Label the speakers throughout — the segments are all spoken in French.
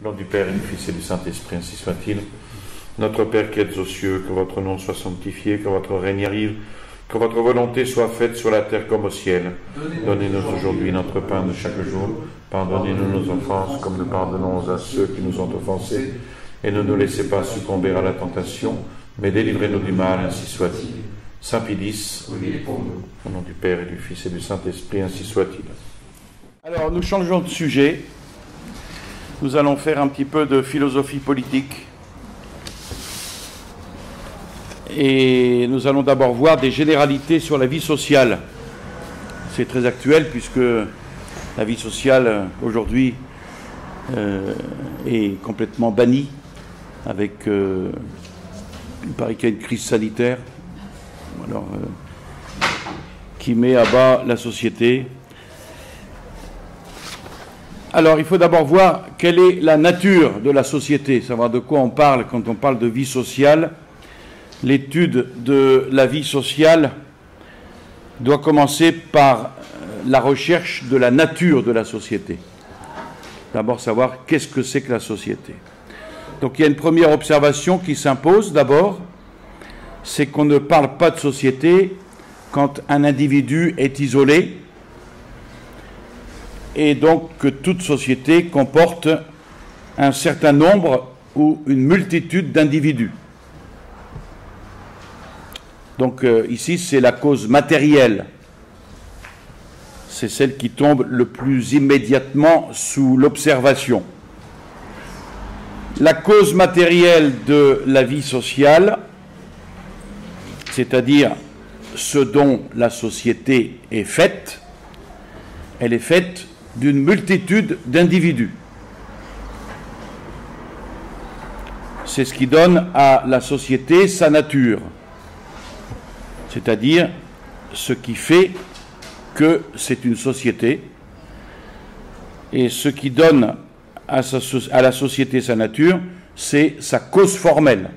Speaker 1: Au nom du Père et du Fils et du Saint-Esprit, ainsi soit-il. Notre Père qui êtes aux cieux, que votre nom soit sanctifié, que votre règne arrive, que votre volonté soit faite sur la terre comme au ciel. Donnez-nous aujourd'hui notre pain de chaque jour. Pardonnez-nous nos offenses, comme nous pardonnons à ceux qui nous ont offensés. Et ne nous laissez pas succomber à la tentation, mais délivrez-nous du mal, ainsi soit-il. Saint Pilice, au nom du Père et du Fils et du Saint-Esprit, ainsi soit-il.
Speaker 2: Alors, nous changeons de sujet. Nous allons faire un petit peu de philosophie politique. Et nous allons d'abord voir des généralités sur la vie sociale. C'est très actuel puisque la vie sociale aujourd'hui est complètement bannie avec, il paraît qu'il y a une crise sanitaire qui met à bas la société. Alors, il faut d'abord voir quelle est la nature de la société, savoir de quoi on parle quand on parle de vie sociale. L'étude de la vie sociale doit commencer par la recherche de la nature de la société. D'abord, savoir qu'est-ce que c'est que la société. Donc, il y a une première observation qui s'impose d'abord, c'est qu'on ne parle pas de société quand un individu est isolé, et donc que toute société comporte un certain nombre ou une multitude d'individus. Donc ici, c'est la cause matérielle. C'est celle qui tombe le plus immédiatement sous l'observation. La cause matérielle de la vie sociale, c'est-à-dire ce dont la société est faite, elle est faite d'une multitude d'individus. C'est ce qui donne à la société sa nature, c'est-à-dire ce qui fait que c'est une société, et ce qui donne à la société sa nature, c'est sa cause formelle.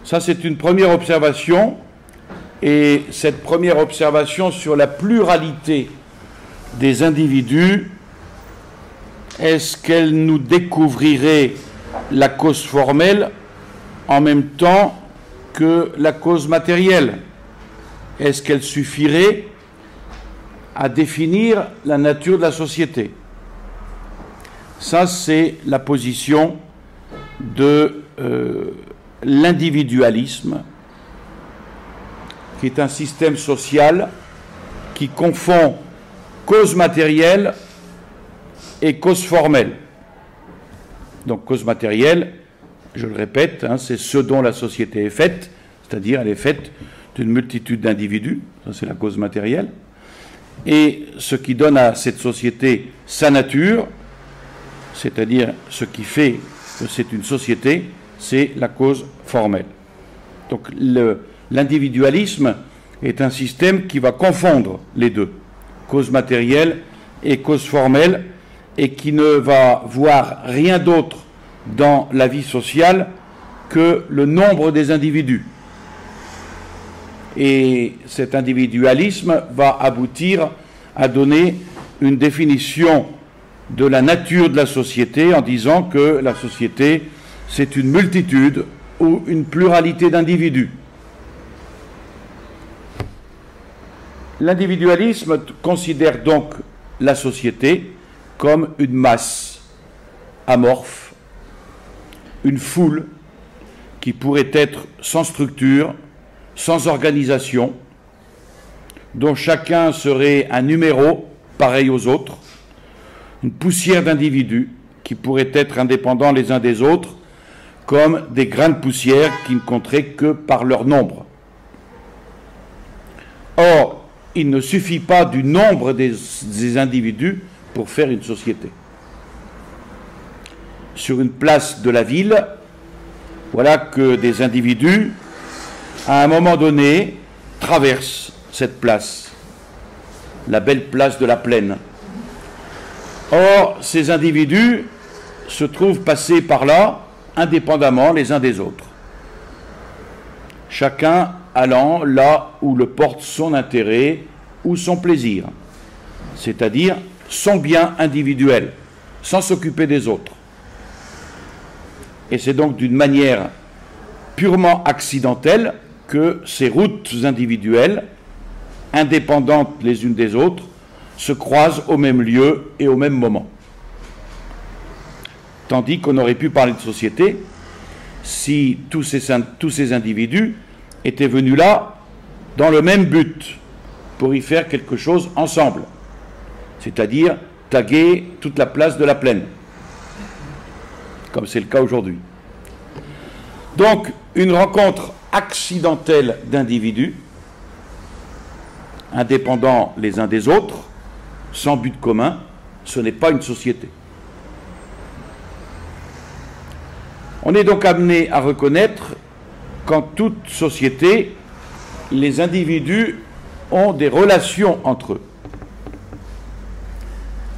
Speaker 2: Ça, c'est une première observation. Et cette première observation sur la pluralité des individus, est-ce qu'elle nous découvrirait la cause formelle en même temps que la cause matérielle? Est-ce qu'elle suffirait à définir la nature de la société? Ça, c'est la position de l'individualisme, qui est un système social qui confond cause matérielle et cause formelle. Donc cause matérielle, je le répète, c'est ce dont la société est faite, c'est-à-dire elle est faite d'une multitude d'individus, ça c'est la cause matérielle, et ce qui donne à cette société sa nature, c'est-à-dire ce qui fait que c'est une société, c'est la cause formelle. Donc l'individualisme est un système qui va confondre les deux, cause matérielle et cause formelle, et qui ne va voir rien d'autre dans la vie sociale que le nombre des individus. Et cet individualisme va aboutir à donner une définition de la nature de la société en disant que la société, c'est une multitude ou une pluralité d'individus. L'individualisme considère donc la société comme une masse amorphe, une foule qui pourrait être sans structure, sans organisation, dont chacun serait un numéro pareil aux autres, une poussière d'individus qui pourraient être indépendants les uns des autres, comme des grains de poussière qui ne compteraient que par leur nombre. Or, il ne suffit pas du nombre des individus pour faire une société. Sur une place de la ville, voilà que des individus, à un moment donné, traversent cette place, la belle place de la Plaine. Or, ces individus se trouvent passés par là, indépendamment les uns des autres, chacun allant là où le porte son intérêt ou son plaisir, c'est-à-dire son bien individuel. sans s'occuper des autres. Et c'est donc d'une manière purement accidentelle que ces routes individuelles, indépendantes les unes des autres, se croisent au même lieu et au même moment. Tandis qu'on aurait pu parler de société si tous ces individus étaient venus là dans le même but, pour y faire quelque chose ensemble, c'est-à-dire taguer toute la place de la plaine, comme c'est le cas aujourd'hui. Donc, une rencontre accidentelle d'individus, indépendants les uns des autres, sans but commun, ce n'est pas une société. On est donc amené à reconnaître qu'en toute société, les individus ont des relations entre eux.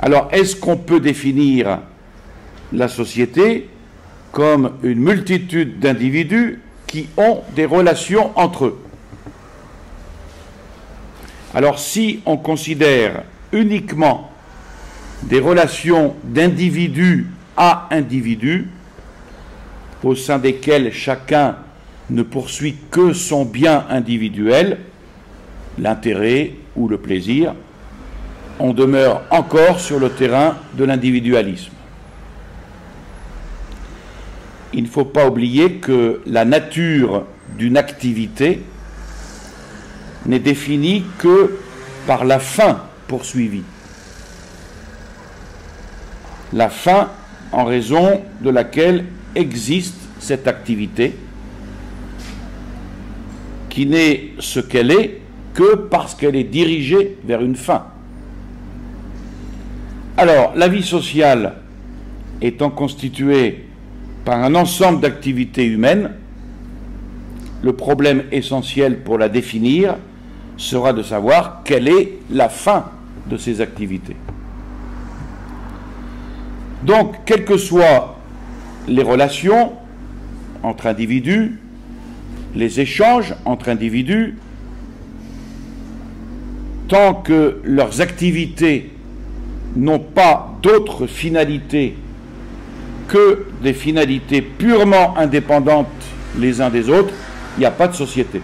Speaker 2: Alors, est-ce qu'on peut définir la société comme une multitude d'individus qui ont des relations entre eux? Alors, si on considère uniquement des relations d'individu à individu, au sein desquelles chacun ne poursuit que son bien individuel, l'intérêt ou le plaisir, on demeure encore sur le terrain de l'individualisme. Il ne faut pas oublier que la nature d'une activité n'est définie que par la fin poursuivie. La fin en raison de laquelle existe cette activité, qui n'est ce qu'elle est que parce qu'elle est dirigée vers une fin. Alors, la vie sociale étant constituée par un ensemble d'activités humaines, le problème essentiel pour la définir sera de savoir quelle est la fin de ces activités. Donc, quelles que soient les relations entre individus, les échanges entre individus, tant que leurs activités n'ont pas d'autre finalité que des finalités purement indépendantes les uns des autres, il n'y a pas de société.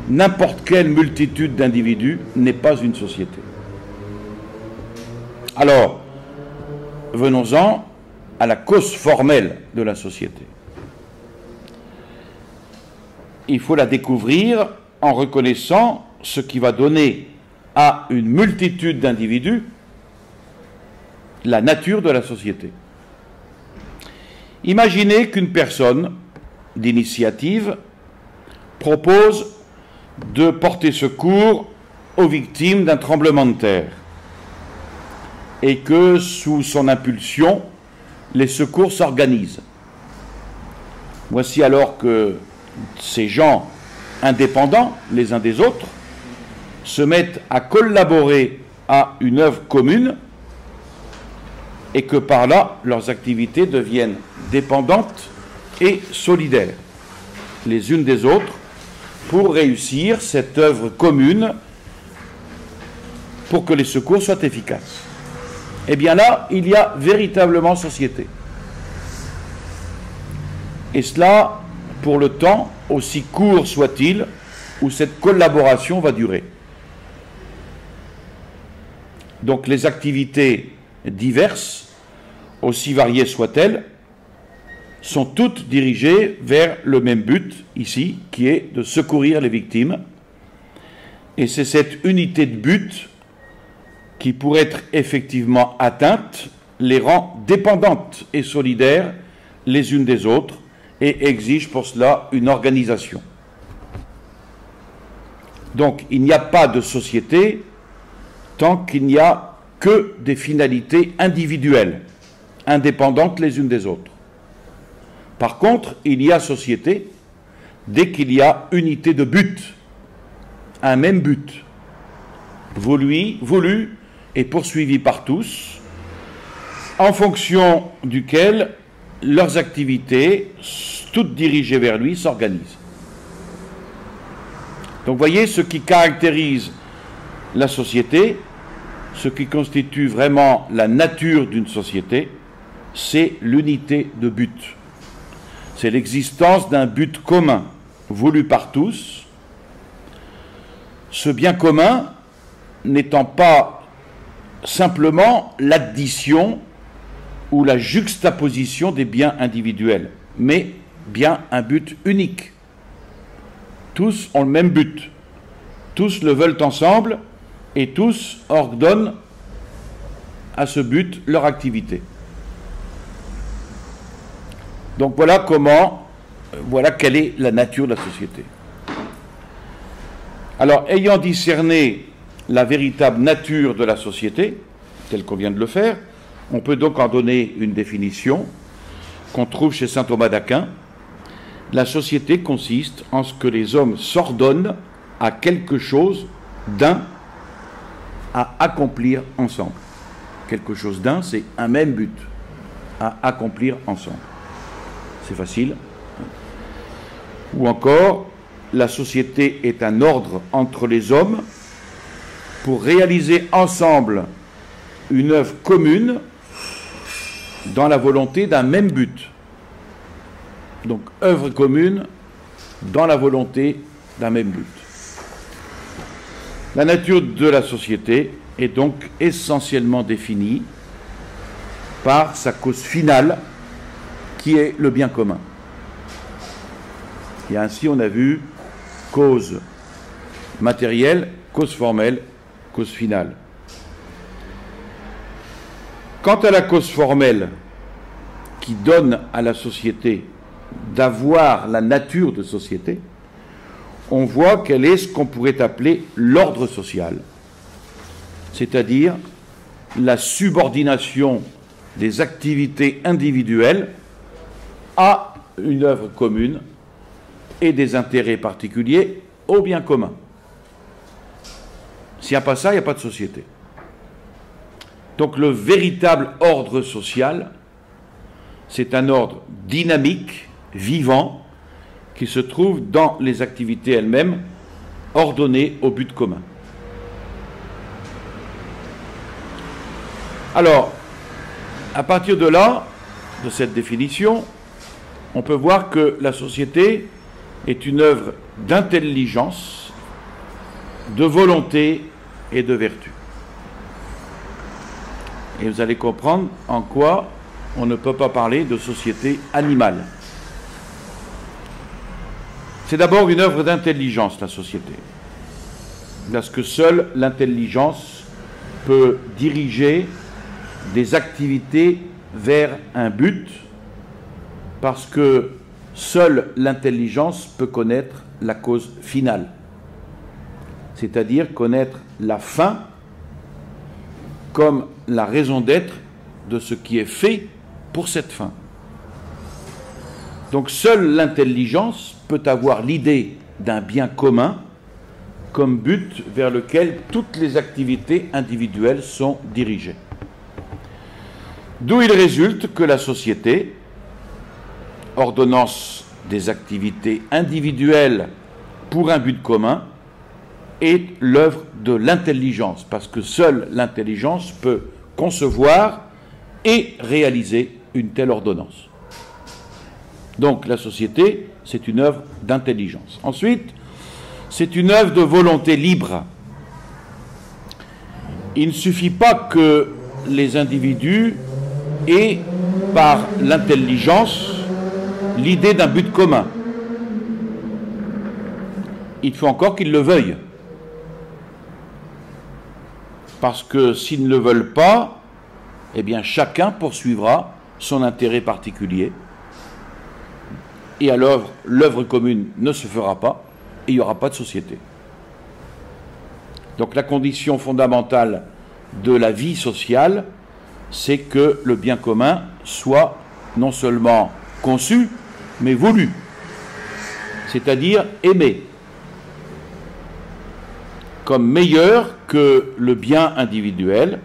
Speaker 2: N'importe quelle multitude d'individus n'est pas une société. Alors, venons-en à la cause formelle de la société. Il faut la découvrir en reconnaissant ce qui va donner à une multitude d'individus la nature de la société. Imaginez qu'une personne d'initiative propose de porter secours aux victimes d'un tremblement de terre et que, sous son impulsion, les secours s'organisent. Voici alors que ces gens indépendants les uns des autres se mettent à collaborer à une œuvre commune et que par là, leurs activités deviennent dépendantes et solidaires les unes des autres pour réussir cette œuvre commune pour que les secours soient efficaces. Eh bien là, il y a véritablement société. Et cela pour le temps, aussi court soit-il, où cette collaboration va durer. Donc les activités diverses, aussi variées soient-elles, sont toutes dirigées vers le même but, ici, qui est de secourir les victimes. Et c'est cette unité de but qui, pour être effectivement atteinte, les rend dépendantes et solidaires les unes des autres et exige pour cela une organisation. Donc il n'y a pas de société tant qu'il n'y a que des finalités individuelles, indépendantes les unes des autres. Par contre, il y a société dès qu'il y a unité de but, un même but, voulu et poursuivi par tous, en fonction duquel leurs activités, toutes dirigées vers lui, s'organisent. Donc voyez, ce qui caractérise la société, ce qui constitue vraiment la nature d'une société, c'est l'unité de but. C'est l'existence d'un but commun, voulu par tous. Ce bien commun n'étant pas simplement l'addition ou la juxtaposition des biens individuels, mais bien un but unique. Tous ont le même but, tous le veulent ensemble et tous ordonnent à ce but leur activité. Donc voilà quelle est la nature de la société. Alors, ayant discerné la véritable nature de la société, telle qu'on vient de le faire, on peut donc en donner une définition qu'on trouve chez saint Thomas d'Aquin. La société consiste en ce que les hommes s'ordonnent à quelque chose d'un à accomplir ensemble. Quelque chose d'un, c'est un même but à accomplir ensemble. C'est facile. Ou encore, la société est un ordre entre les hommes pour réaliser ensemble une œuvre commune dans la volonté d'un même but. Donc, œuvre commune dans la volonté d'un même but. La nature de la société est donc essentiellement définie par sa cause finale, qui est le bien commun. Et ainsi, on a vu cause matérielle, cause formelle, cause finale. Quant à la cause formelle qui donne à la société d'avoir la nature de société, on voit qu'elle est ce qu'on pourrait appeler l'ordre social, c'est-à-dire la subordination des activités individuelles à une œuvre commune et des intérêts particuliers au bien commun. S'il n'y a pas ça, il n'y a pas de société. Donc le véritable ordre social, c'est un ordre dynamique, vivant, qui se trouve dans les activités elles-mêmes, ordonnées au but commun. Alors, à partir de là, de cette définition, on peut voir que la société est une œuvre d'intelligence, de volonté et de vertu. Et vous allez comprendre en quoi on ne peut pas parler de société animale. C'est d'abord une œuvre d'intelligence, la société. Parce que seule l'intelligence peut diriger des activités vers un but, parce que seule l'intelligence peut connaître la cause finale, c'est-à-dire connaître la fin comme la raison d'être de ce qui est fait pour cette fin. Donc seule l'intelligence peut avoir l'idée d'un bien commun comme but vers lequel toutes les activités individuelles sont dirigées. D'où il résulte que la société, ordonnance des activités individuelles pour un but commun, est l'œuvre de l'intelligence, parce que seule l'intelligence peut concevoir et réaliser une telle ordonnance. Donc la société, c'est une œuvre d'intelligence. Ensuite, c'est une œuvre de volonté libre. Il ne suffit pas que les individus aient, par l'intelligence, l'idée d'un but commun. Il faut encore qu'ils le veuillent. Parce que s'ils ne le veulent pas, eh bien chacun poursuivra son intérêt particulier. Et alors l'œuvre commune ne se fera pas et il n'y aura pas de société. Donc la condition fondamentale de la vie sociale, c'est que le bien commun soit non seulement conçu, mais voulu, c'est-à-dire aimé, comme meilleur que le bien individuel,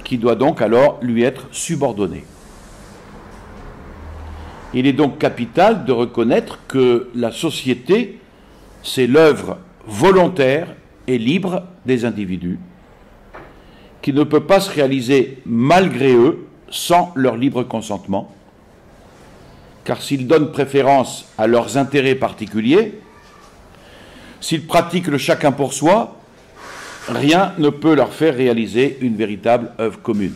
Speaker 2: qui doit donc alors lui être subordonné. Il est donc capital de reconnaître que la société, c'est l'œuvre volontaire et libre des individus, qui ne peut pas se réaliser malgré eux, sans leur libre consentement, car s'ils donnent préférence à leurs intérêts particuliers, s'ils pratiquent le chacun pour soi, rien ne peut leur faire réaliser une véritable œuvre commune.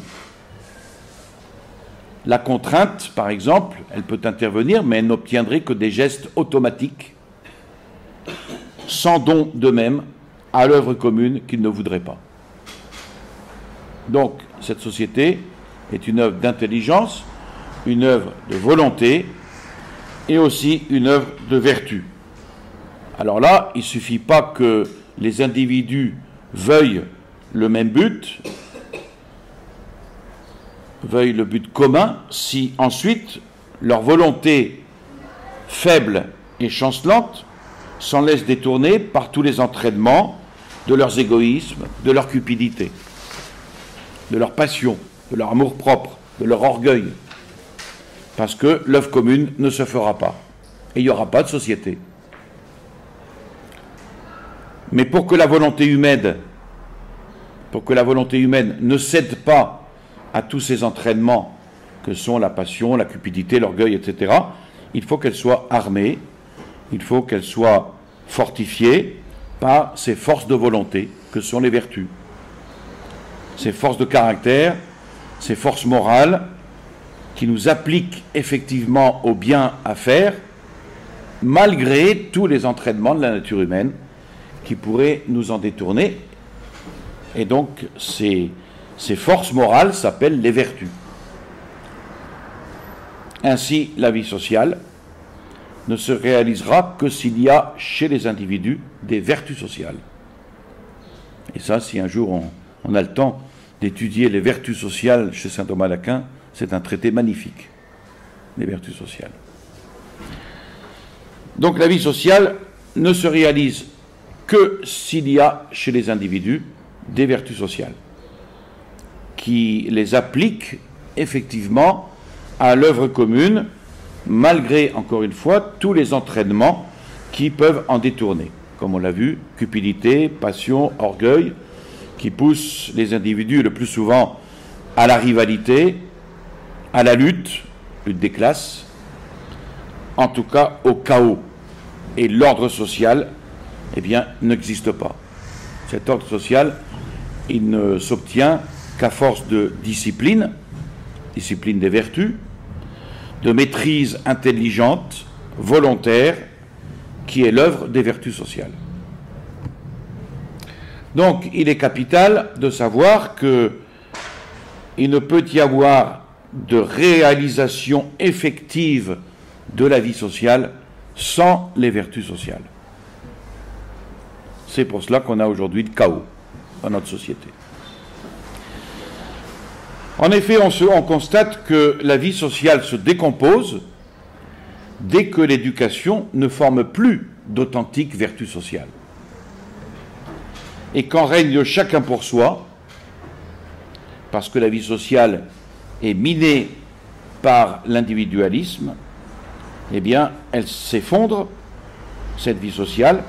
Speaker 2: La contrainte, par exemple, elle peut intervenir, mais elle n'obtiendrait que des gestes automatiques, sans don d'eux-mêmes à l'œuvre commune qu'ils ne voudraient pas. Donc, cette société est une œuvre d'intelligence, une œuvre de volonté et aussi une œuvre de vertu. Alors là, il ne suffit pas que les individus veuillent le même but, veuillent le but commun, si ensuite leur volonté faible et chancelante s'en laisse détourner par tous les entraînements de leurs égoïsmes, de leur cupidité, de leur passion, de leur amour-propre, de leur orgueil, parce que l'œuvre commune ne se fera pas, et il n'y aura pas de société. Mais pour que la volonté humaine ne cède pas à tous ces entraînements que sont la passion, la cupidité, l'orgueil, etc., il faut qu'elle soit armée, il faut qu'elle soit fortifiée par ces forces de volonté que sont les vertus, ces forces de caractère, ces forces morales qui nous appliquent effectivement au bien à faire, malgré tous les entraînements de la nature humaine qui pourraient nous en détourner. Et donc, ces forces morales s'appellent les vertus. Ainsi, la vie sociale ne se réalisera que s'il y a chez les individus des vertus sociales. Et ça, si un jour on a le temps d'étudier les vertus sociales chez saint Thomas d'Aquin, c'est un traité magnifique, les vertus sociales. Donc la vie sociale ne se réalise que s'il y a chez les individus des vertus sociales, qui les appliquent effectivement à l'œuvre commune, malgré, encore une fois, tous les entraînements qui peuvent en détourner. Comme on l'a vu, cupidité, passion, orgueil, qui poussent les individus le plus souvent à la rivalité, à la lutte des classes, en tout cas au chaos. Et l'ordre social, eh bien, n'existe pas. Cet ordre social, il ne s'obtient qu'à force de discipline, discipline des vertus, de maîtrise intelligente, volontaire, qui est l'œuvre des vertus sociales. Donc, il est capital de savoir qu'il ne peut y avoir de réalisation effective de la vie sociale sans les vertus sociales. C'est pour cela qu'on a aujourd'hui le chaos dans notre société. En effet, on constate que la vie sociale se décompose dès que l'éducation ne forme plus d'authentiques vertus sociales. Et quand règne le chacun pour soi, parce que la vie sociale est minée par l'individualisme, eh bien, elle s'effondre, cette vie sociale,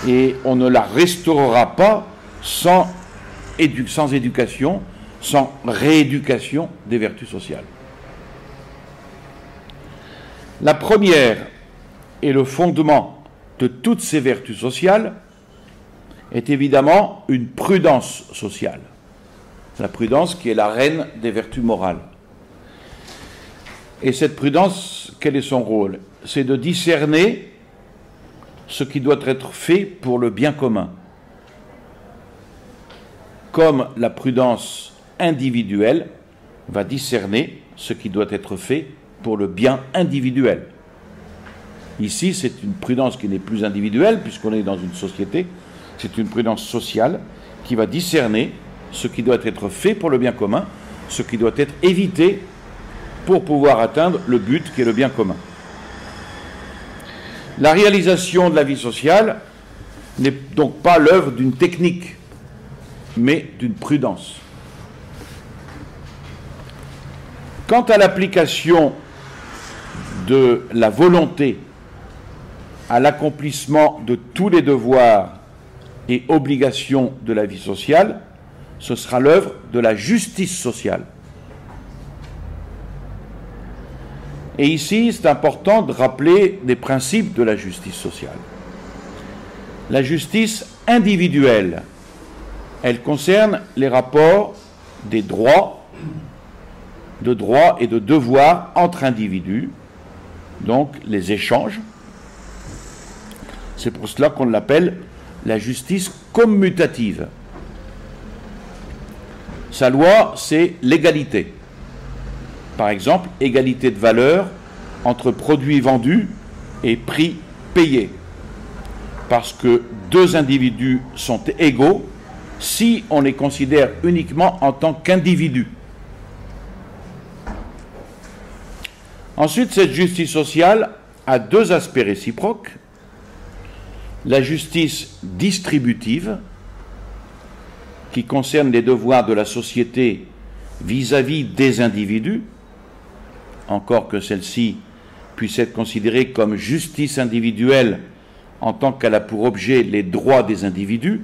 Speaker 2: et on ne la restaurera pas sans éducation, sans rééducation des vertus sociales. La première et le fondement de toutes ces vertus sociales est évidemment une prudence sociale. La prudence qui est la reine des vertus morales. Et cette prudence, quel est son rôle? C'est de discerner ce qui doit être fait pour le bien commun. Comme la prudence individuelle va discerner ce qui doit être fait pour le bien individuel. Ici, c'est une prudence qui n'est plus individuelle, puisqu'on est dans une société, c'est une prudence sociale qui va discerner ce qui doit être fait pour le bien commun, ce qui doit être évité pour pouvoir atteindre le but qui est le bien commun. La réalisation de la vie sociale n'est donc pas l'œuvre d'une technique, mais d'une prudence. Quant à l'application de la volonté à l'accomplissement de tous les devoirs et obligations de la vie sociale, ce sera l'œuvre de la justice sociale. Et ici, c'est important de rappeler des principes de la justice sociale. La justice individuelle, elle concerne les rapports des droits, de droits et de devoirs entre individus, donc les échanges. C'est pour cela qu'on l'appelle la justice commutative. Sa loi, c'est l'égalité. Par exemple, égalité de valeur entre produits vendus et prix payés. Parce que deux individus sont égaux si on les considère uniquement en tant qu'individus. Ensuite, cette justice sociale a deux aspects réciproques. La justice distributive, qui concerne les devoirs de la société vis-à-vis des individus, encore que celle-ci puisse être considérée comme justice individuelle en tant qu'elle a pour objet les droits des individus.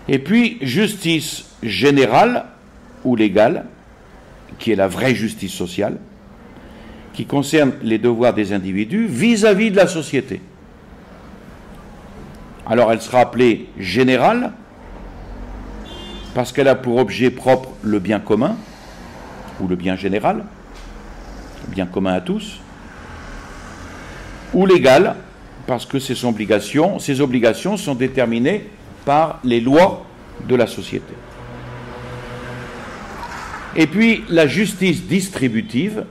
Speaker 2: Et puis, justice générale ou légale, qui est la vraie justice sociale, qui concerne les devoirs des individus vis-à-vis de la société. Alors, elle sera appelée générale, parce qu'elle a pour objet propre le bien commun, ou le bien général, le bien commun à tous, ou légale, parce que ces obligations sont déterminées par les lois de la société. Et puis la justice distributive,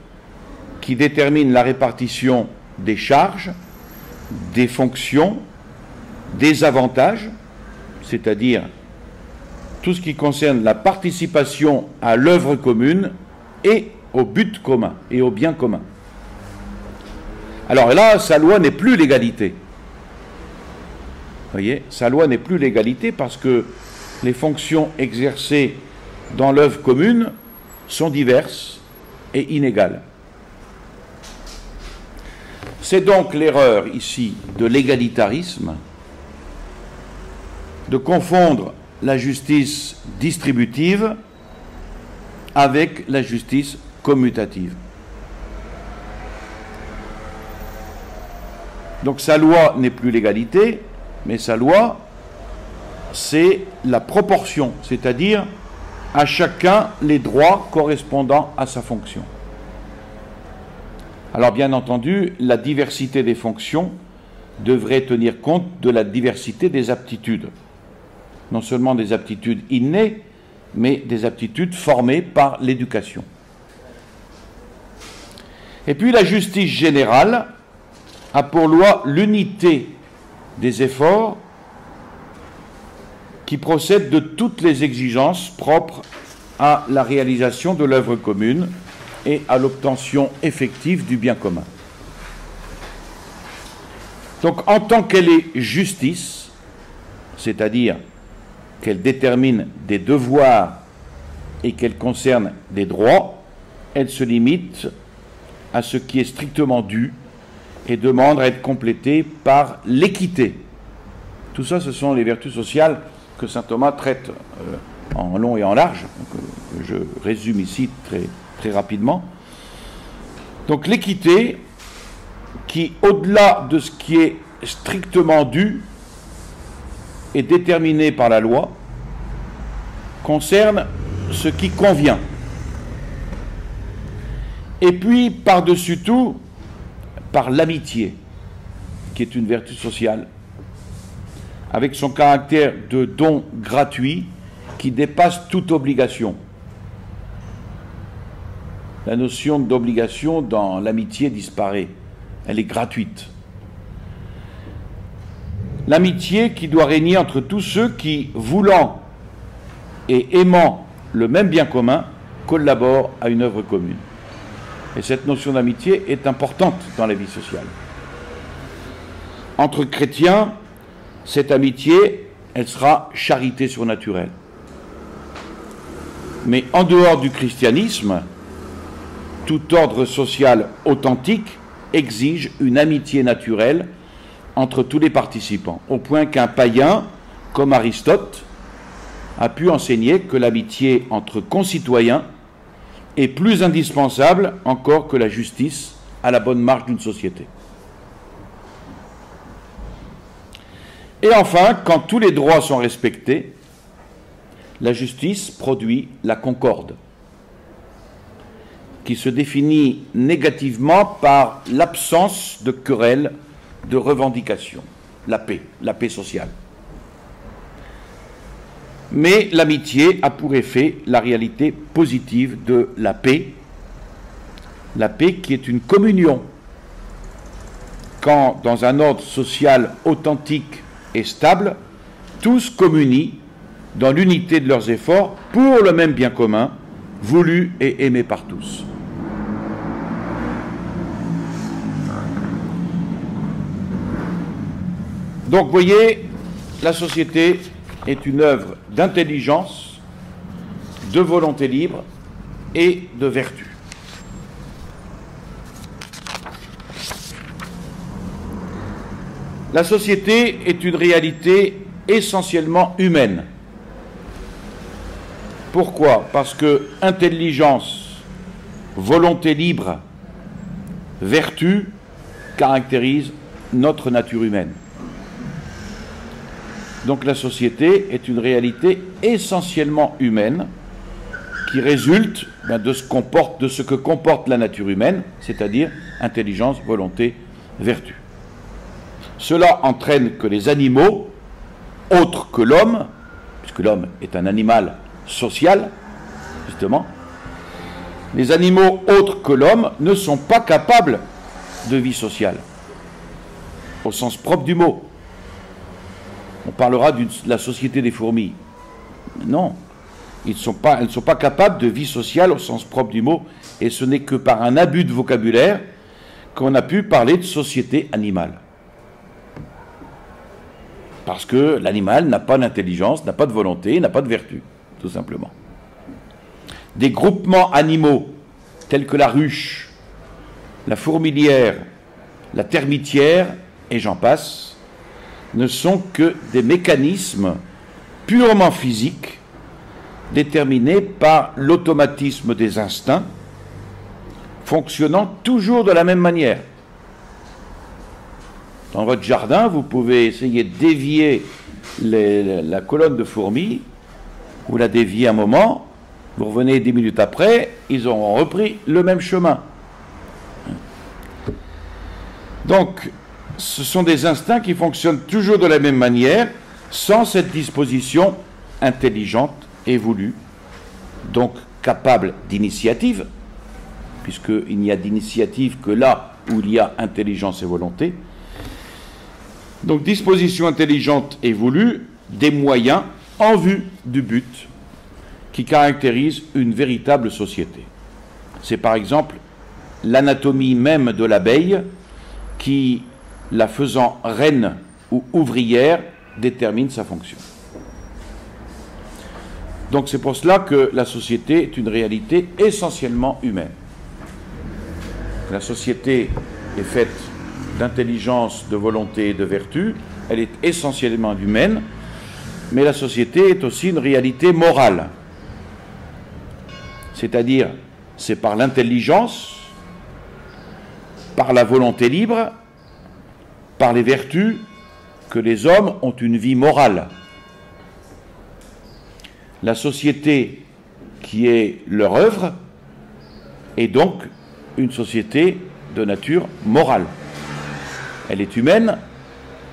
Speaker 2: qui détermine la répartition des charges, des fonctions, des avantages, c'est-à-dire tout ce qui concerne la participation à l'œuvre commune et au but commun et au bien commun. Alors là, sa loi n'est plus l'égalité. Vous voyez, sa loi n'est plus l'égalité parce que les fonctions exercées dans l'œuvre commune sont diverses et inégales. C'est donc l'erreur ici de l'égalitarisme de confondre la justice distributive avec la justice commutative. Donc sa loi n'est plus l'égalité, mais sa loi, c'est la proportion, c'est-à-dire à chacun les droits correspondant à sa fonction. Alors bien entendu, la diversité des fonctions devrait tenir compte de la diversité des aptitudes. Non seulement des aptitudes innées, mais des aptitudes formées par l'éducation. Et puis la justice générale a pour loi l'unité des efforts qui procèdent de toutes les exigences propres à la réalisation de l'œuvre commune et à l'obtention effective du bien commun. Donc en tant qu'elle est justice, c'est-à-dire qu'elle détermine des devoirs et qu'elle concerne des droits, elle se limite à ce qui est strictement dû et demande à être complétée par l'équité. Tout ça, ce sont les vertus sociales que saint Thomas traite en long et en large, que je résume ici très rapidement. Donc l'équité qui, au-delà de ce qui est strictement dû et déterminé par la loi, concerne ce qui convient. Et puis, par-dessus tout, par l'amitié, qui est une vertu sociale, avec son caractère de don gratuit qui dépasse toute obligation. La notion d'obligation dans l'amitié disparaît, elle est gratuite. L'amitié qui doit régner entre tous ceux qui, voulant et aimant le même bien commun, collaborent à une œuvre commune. Et cette notion d'amitié est importante dans la vie sociale. Entre chrétiens, cette amitié, elle sera charité surnaturelle. Mais en dehors du christianisme, tout ordre social authentique exige une amitié naturelle entre tous les participants, au point qu'un païen, comme Aristote, a pu enseigner que l'amitié entre concitoyens est plus indispensable encore que la justice à la bonne marche d'une société. Et enfin, quand tous les droits sont respectés, la justice produit la concorde, qui se définit négativement par l'absence de querelles, de revendications, la paix sociale. Mais l'amitié a pour effet la réalité positive de la paix qui est une communion. Quand, dans un ordre social authentique et stable, tous communient dans l'unité de leurs efforts pour le même bien commun, voulu et aimé par tous. Donc, vous voyez, la société est une œuvre d'intelligence, de volonté libre et de vertu. La société est une réalité essentiellement humaine. Pourquoi? Parce que intelligence, volonté libre, vertu caractérisent notre nature humaine. Donc la société est une réalité essentiellement humaine qui résulte de ce que comporte la nature humaine, c'est-à-dire intelligence, volonté, vertu. Cela entraîne que les animaux, autres que l'homme, puisque l'homme est un animal social, justement, les animaux autres que l'homme ne sont pas capables de vie sociale, au sens propre du mot. On parlera de la société des fourmis. Non, elles ne sont pas capables de vie sociale au sens propre du mot, et ce n'est que par un abus de vocabulaire qu'on a pu parler de société animale. Parce que l'animal n'a pas d'intelligence, n'a pas de volonté, n'a pas de vertu, tout simplement. Des groupements animaux tels que la ruche, la fourmilière, la termitière, et j'en passe, ne sont que des mécanismes purement physiques déterminés par l'automatisme des instincts, fonctionnant toujours de la même manière. Dans votre jardin, vous pouvez essayer de dévier la colonne de fourmis, vous la déviez un moment, vous revenez 10 minutes après, ils auront repris le même chemin. Donc, ce sont des instincts qui fonctionnent toujours de la même manière, sans cette disposition intelligente et voulue, donc capable d'initiative, puisqu'il n'y a d'initiative que là où il y a intelligence et volonté. Donc disposition intelligente et voulue, des moyens en vue du but qui caractérise une véritable société. C'est par exemple l'anatomie même de l'abeille qui, la faisant reine ou ouvrière, détermine sa fonction. Donc c'est pour cela que la société est une réalité essentiellement humaine. La société est faite d'intelligence, de volonté et de vertu, elle est essentiellement humaine, mais la société est aussi une réalité morale. C'est-à-dire, c'est par l'intelligence, par la volonté libre, par les vertus, que les hommes ont une vie morale. La société qui est leur œuvre est donc une société de nature morale. Elle est humaine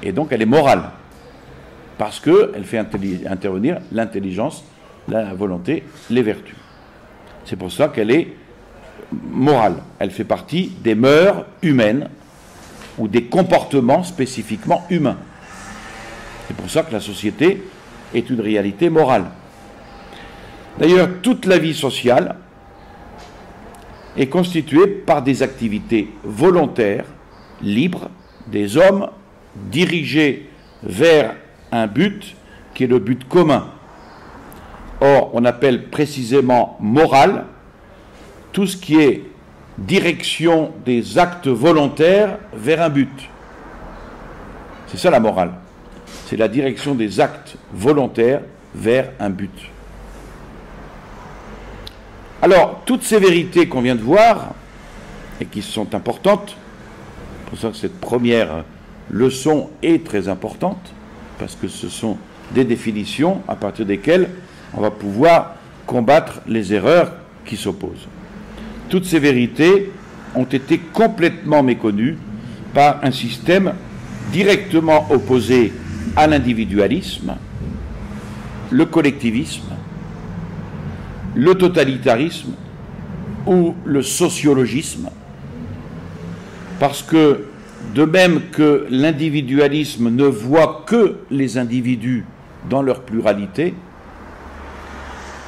Speaker 2: et donc elle est morale, parce qu'elle fait intervenir l'intelligence, la volonté, les vertus. C'est pour ça qu'elle est morale. Elle fait partie des mœurs humaines ou des comportements spécifiquement humains. C'est pour ça que la société est une réalité morale. D'ailleurs, toute la vie sociale est constituée par des activités volontaires, libres, des hommes dirigés vers un but qui est le but commun. Or, on appelle précisément moral tout ce qui est direction des actes volontaires vers un but. C'est ça la morale. C'est la direction des actes volontaires vers un but. Alors, toutes ces vérités qu'on vient de voir, et qui sont importantes, c'est pour ça que cette première leçon est très importante, parce que ce sont des définitions à partir desquelles on va pouvoir combattre les erreurs qui s'opposent. Toutes ces vérités ont été complètement méconnues par un système directement opposé à l'individualisme, le collectivisme, le totalitarisme ou le sociologisme, parce que de même que l'individualisme ne voit que les individus dans leur pluralité,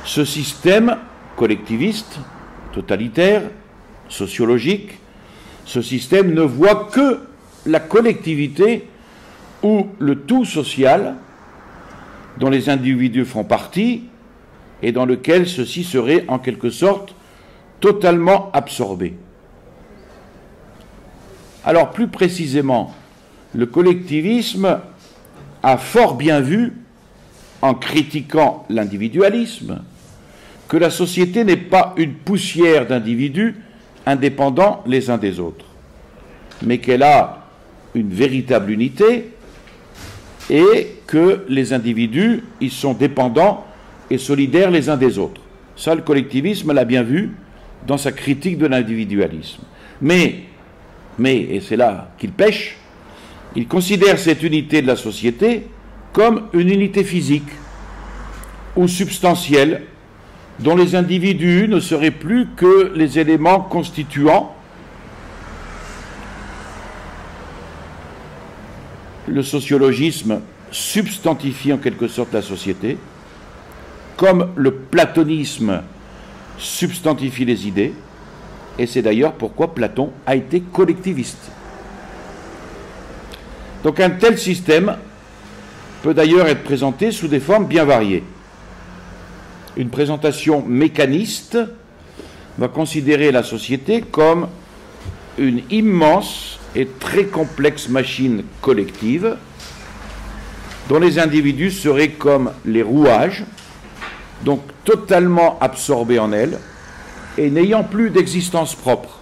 Speaker 2: ce système collectiviste, totalitaire, sociologique, ce système ne voit que la collectivité ou le tout social dont les individus font partie et dans lequel ceux-ci seraient en quelque sorte totalement absorbés. Alors plus précisément, le collectivisme a fort bien vu, en critiquant l'individualisme, que la société n'est pas une poussière d'individus indépendants les uns des autres, mais qu'elle a une véritable unité et que les individus y sont dépendants et solidaires les uns des autres. Ça, le collectivisme l'a bien vu dans sa critique de l'individualisme. Mais, et c'est là qu'il pêche, il considère cette unité de la société comme une unité physique ou substantielle dont les individus ne seraient plus que les éléments constituants le sociologisme substantifie en quelque sorte la société, comme le platonisme substantifie les idées, et c'est d'ailleurs pourquoi Platon a été collectiviste. Donc un tel système peut d'ailleurs être présenté sous des formes bien variées. Une présentation mécaniste va considérer la société comme une immense et très complexe machine collective dont les individus seraient comme les rouages, donc totalement absorbés en elle et n'ayant plus d'existence propre,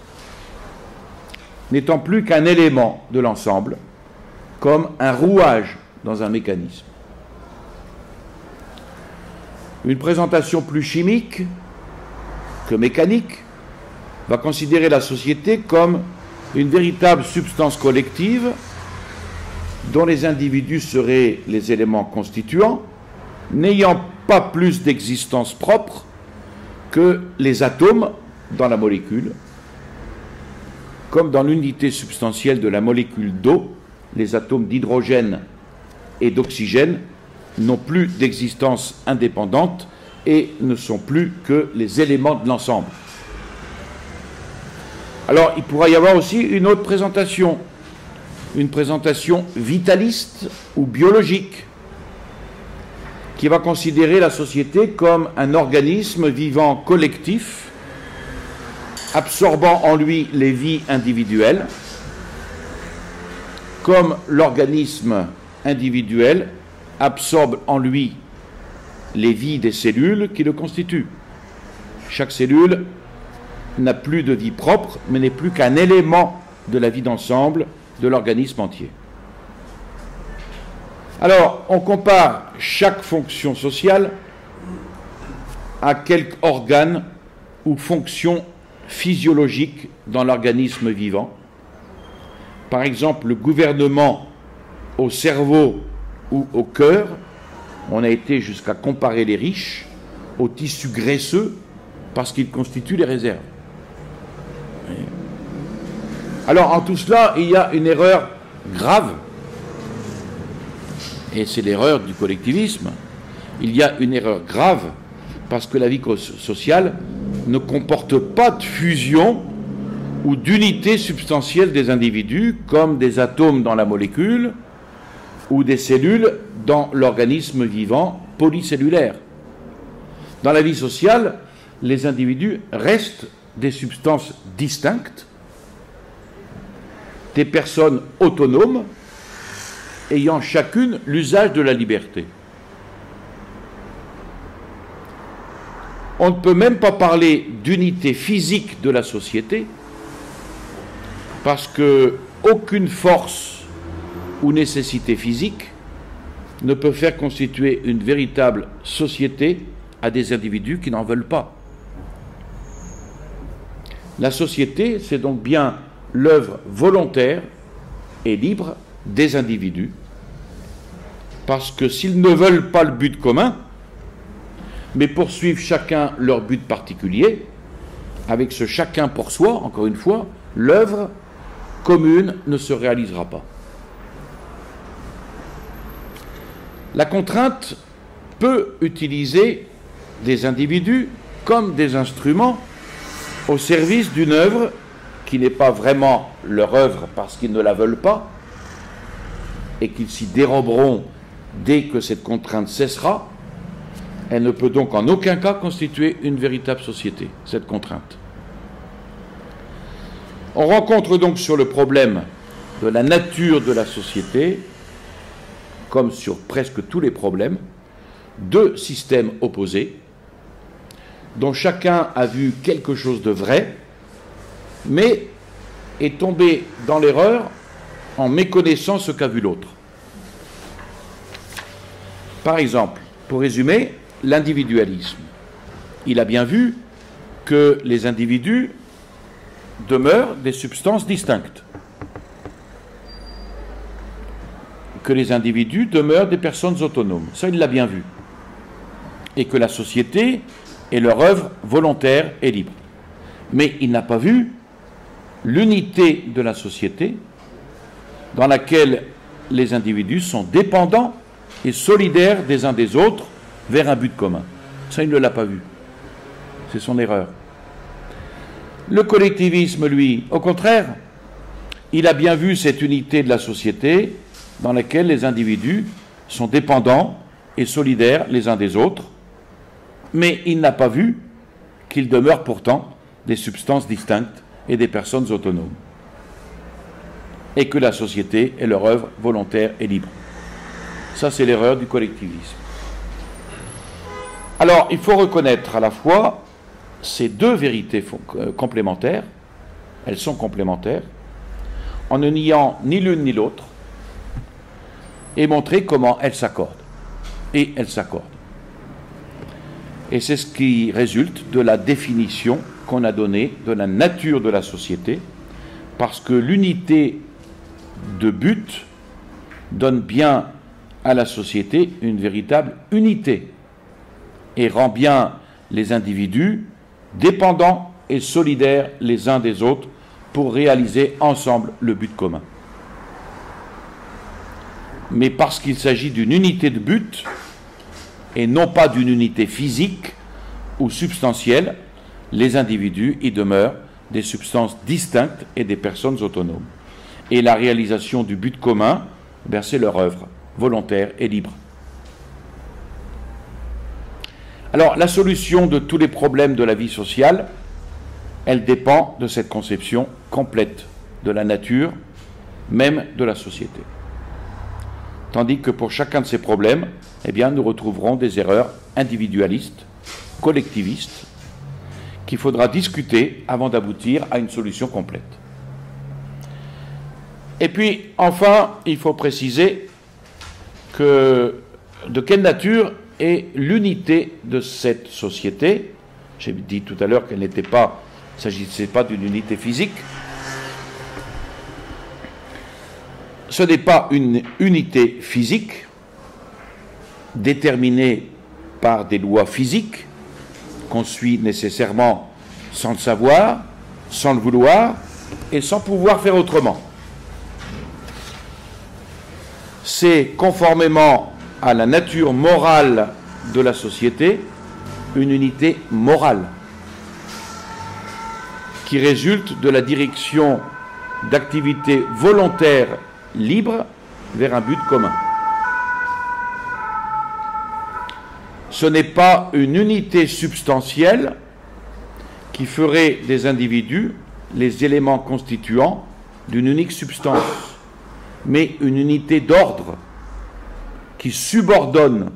Speaker 2: n'étant plus qu'un élément de l'ensemble, comme un rouage dans un mécanisme. Une présentation plus chimique que mécanique va considérer la société comme une véritable substance collective dont les individus seraient les éléments constituants, n'ayant pas plus d'existence propre que les atomes dans la molécule. Comme dans l'unité substantielle de la molécule d'eau, les atomes d'hydrogène et d'oxygène n'ont plus d'existence indépendante et ne sont plus que les éléments de l'ensemble. Alors, il pourra y avoir aussi une autre présentation, une présentation vitaliste ou biologique, qui va considérer la société comme un organisme vivant collectif, absorbant en lui les vies individuelles, comme l'organisme individuel absorbe en lui les vies des cellules qui le constituent. Chaque cellule n'a plus de vie propre, mais n'est plus qu'un élément de la vie d'ensemble de l'organisme entier. Alors, on compare chaque fonction sociale à quelque organe ou fonction physiologique dans l'organisme vivant. Par exemple, le gouvernement au cerveau ou au cœur. On a été jusqu'à comparer les riches aux tissus graisseux parce qu'ils constituent les réserves. Alors, en tout cela, il y a une erreur grave. Et c'est l'erreur du collectivisme. Il y a une erreur grave parce que la vie sociale ne comporte pas de fusion ou d'unité substantielle des individus comme des atomes dans la molécule ou des cellules dans l'organisme vivant polycellulaire. Dans la vie sociale, les individus restent des substances distinctes, des personnes autonomes ayant chacune l'usage de la liberté. On ne peut même pas parler d'unité physique de la société, parce qu'aucune force ou nécessité physique ne peut faire constituer une véritable société à des individus qui n'en veulent pas. La société, c'est donc bien l'œuvre volontaire et libre des individus, parce que s'ils ne veulent pas le but commun, mais poursuivent chacun leur but particulier, avec ce chacun pour soi, encore une fois, l'œuvre commune ne se réalisera pas. La contrainte peut utiliser des individus comme des instruments au service d'une œuvre qui n'est pas vraiment leur œuvre parce qu'ils ne la veulent pas et qu'ils s'y déroberont dès que cette contrainte cessera. Elle ne peut donc en aucun cas constituer une véritable société, cette contrainte. On rencontre donc sur le problème de la nature de la société, comme sur presque tous les problèmes, deux systèmes opposés, dont chacun a vu quelque chose de vrai, mais est tombé dans l'erreur en méconnaissant ce qu'a vu l'autre. Par exemple, pour résumer, l'individualisme. Il a bien vu que les individus demeurent des substances distinctes, que les individus demeurent des personnes autonomes. Ça, il l'a bien vu. Et que la société est leur œuvre volontaire et libre. Mais il n'a pas vu l'unité de la société dans laquelle les individus sont dépendants et solidaires des uns des autres vers un but commun. Ça, il ne l'a pas vu. C'est son erreur. Le collectivisme, lui, au contraire, il a bien vu cette unité de la société dans laquelle les individus sont dépendants et solidaires les uns des autres, mais il n'a pas vu qu'ils demeurent pourtant des substances distinctes et des personnes autonomes, et que la société est leur œuvre volontaire et libre. Ça, c'est l'erreur du collectivisme. Alors, il faut reconnaître à la fois ces deux vérités complémentaires, elles sont complémentaires, en ne niant ni l'une ni l'autre, et montrer comment elles s'accordent. Et elles s'accordent. Et c'est ce qui résulte de la définition qu'on a donnée de la nature de la société, parce que l'unité de but donne bien à la société une véritable unité et rend bien les individus dépendants et solidaires les uns des autres pour réaliser ensemble le but commun. Mais parce qu'il s'agit d'une unité de but et non pas d'une unité physique ou substantielle, les individus y demeurent des substances distinctes et des personnes autonomes. Et la réalisation du but commun, c'est leur œuvre volontaire et libre. Alors, la solution de tous les problèmes de la vie sociale, elle dépend de cette conception complète de la nature, même de la société. Tandis que pour chacun de ces problèmes, nous retrouverons des erreurs individualistes, collectivistes, qu'il faudra discuter avant d'aboutir à une solution complète. Et puis, enfin, il faut préciser de quelle nature est l'unité de cette société. J'ai dit tout à l'heure qu'elle n'était pas, il ne s'agissait pas d'une unité physique. Ce n'est pas une unité physique déterminée par des lois physiques qu'on suit nécessairement sans le savoir, sans le vouloir et sans pouvoir faire autrement. C'est conformément à la nature morale de la société une unité morale qui résulte de la direction d'activités volontaires libres vers un but commun. Ce n'est pas une unité substantielle qui ferait des individus les éléments constituants d'une unique substance, mais une unité d'ordre qui subordonne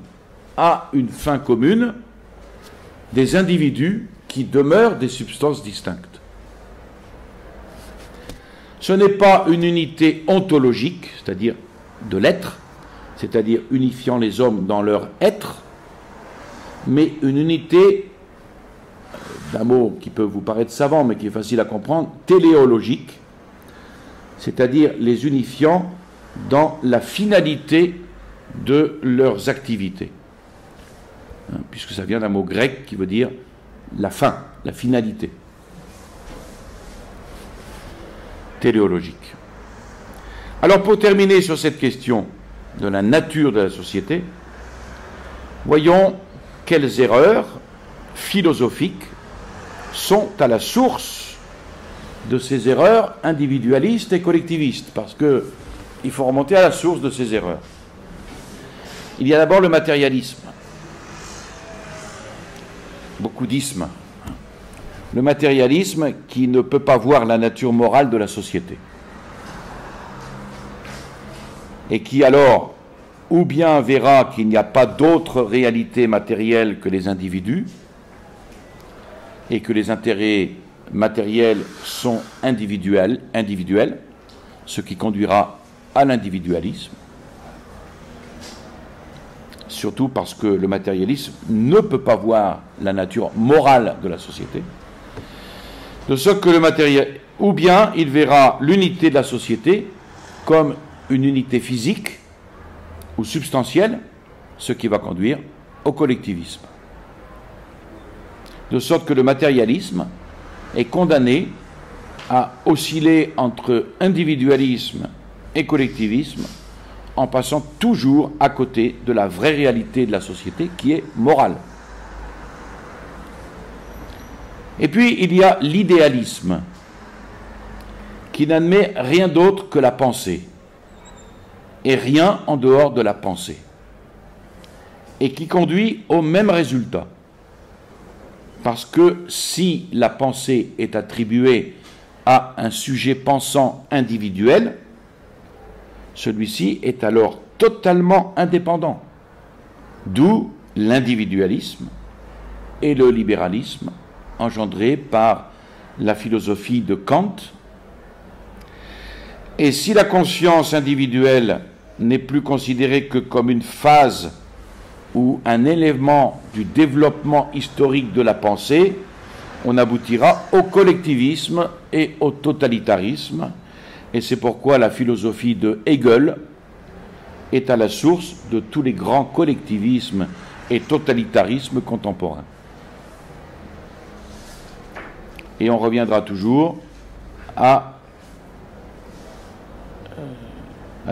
Speaker 2: à une fin commune des individus qui demeurent des substances distinctes. Ce n'est pas une unité ontologique, c'est-à-dire de l'être, c'est-à-dire unifiant les hommes dans leur être, mais une unité, d'un mot qui peut vous paraître savant mais qui est facile à comprendre, téléologique, c'est-à-dire les unifiant dans la finalité de leurs activités. Puisque ça vient d'un mot grec qui veut dire la fin, la finalité. Téléologique. Alors pour terminer sur cette question de la nature de la société, voyons quelles erreurs philosophiques sont à la source de ces erreurs individualistes et collectivistes, parce qu'il faut remonter à la source de ces erreurs. Il y a d'abord le matérialisme, beaucoup d'ismes. Le matérialisme qui ne peut pas voir la nature morale de la société. Et qui alors, ou bien verra qu'il n'y a pas d'autre réalité matérielle que les individus, et que les intérêts matériels sont individuels, ce qui conduira à l'individualisme, surtout parce que le matérialisme ne peut pas voir la nature morale de la société, de sorte que le matériel, ou bien il verra l'unité de la société comme une unité physique ou substantielle, ce qui va conduire au collectivisme. De sorte que le matérialisme est condamné à osciller entre individualisme et collectivisme en passant toujours à côté de la vraie réalité de la société qui est morale. Et puis il y a l'idéalisme qui n'admet rien d'autre que la pensée et rien en dehors de la pensée et qui conduit au même résultat. Parce que si la pensée est attribuée à un sujet pensant individuel, celui-ci est alors totalement indépendant. D'où l'individualisme et le libéralisme engendrés par la philosophie de Kant. Et si la conscience individuelle n'est plus considérée que comme une phase ou un élément du développement historique de la pensée, on aboutira au collectivisme et au totalitarisme. Et c'est pourquoi la philosophie de Hegel est à la source de tous les grands collectivismes et totalitarismes contemporains. Et on reviendra toujours à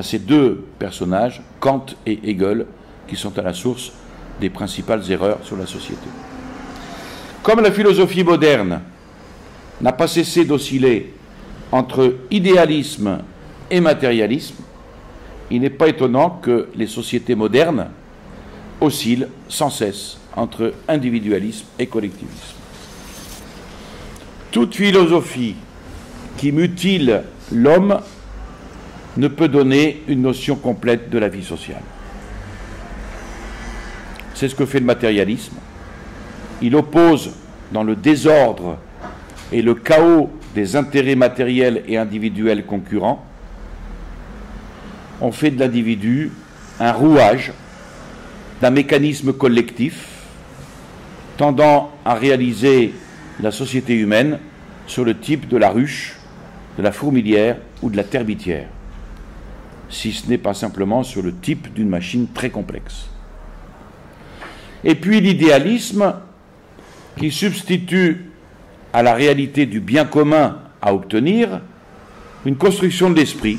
Speaker 2: ces deux personnages, Kant et Hegel, qui sont à la source des principales erreurs sur la société. Comme la philosophie moderne n'a pas cessé d'osciller entre idéalisme et matérialisme, il n'est pas étonnant que les sociétés modernes oscillent sans cesse entre individualisme et collectivisme. Toute philosophie qui mutile l'homme ne peut donner une notion complète de la vie sociale. C'est ce que fait le matérialisme. Il oppose dans le désordre et le chaos des intérêts matériels et individuels concurrents, on fait de l'individu un rouage d'un mécanisme collectif tendant à réaliser la société humaine sur le type de la ruche, de la fourmilière ou de la termitière, si ce n'est pas simplement sur le type d'une machine très complexe. Et puis l'idéalisme qui substitue à la réalité du bien commun à obtenir une construction de l'esprit,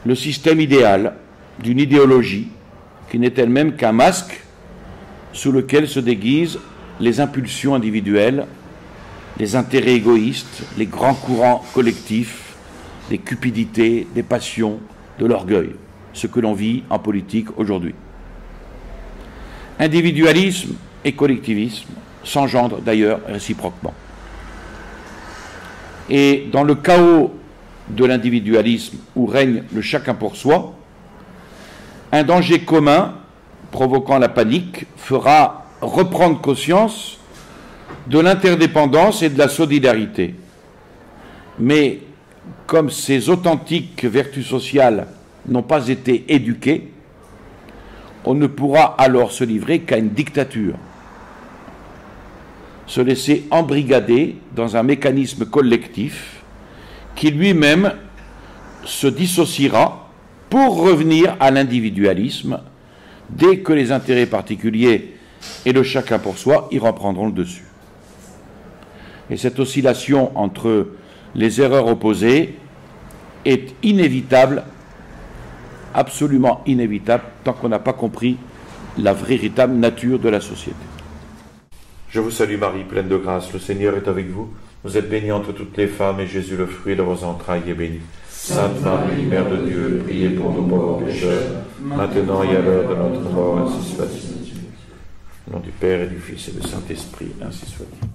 Speaker 2: le système idéal d'une idéologie qui n'est elle-même qu'un masque sous lequel se déguisent les impulsions individuelles, les intérêts égoïstes, les grands courants collectifs, des cupidités, des passions, de l'orgueil, ce que l'on vit en politique aujourd'hui. Individualisme et collectivisme s'engendrent d'ailleurs réciproquement. Et dans le chaos de l'individualisme où règne le chacun pour soi, un danger commun provoquant la panique fera reprendre conscience de l'interdépendance et de la solidarité. Mais comme ces authentiques vertus sociales n'ont pas été éduquées, on ne pourra alors se livrer qu'à une dictature, se laisser embrigader dans un mécanisme collectif qui lui-même se dissociera pour revenir à l'individualisme dès que les intérêts particuliers et le chacun pour soi y reprendront le dessus. Et cette oscillation entre les erreurs opposées est inévitable, absolument inévitable, tant qu'on n'a pas compris la véritable nature de la société.
Speaker 1: Je vous salue Marie, pleine de grâce, le Seigneur est avec vous. Vous êtes bénie entre toutes les femmes, et Jésus, le fruit de vos entrailles, est béni. Sainte Marie, Mère de Dieu, priez pour nous pauvres pécheurs, maintenant et à l'heure de notre mort, ainsi soit-il. Au nom du Père et du Fils et du Saint-Esprit, ainsi soit-il.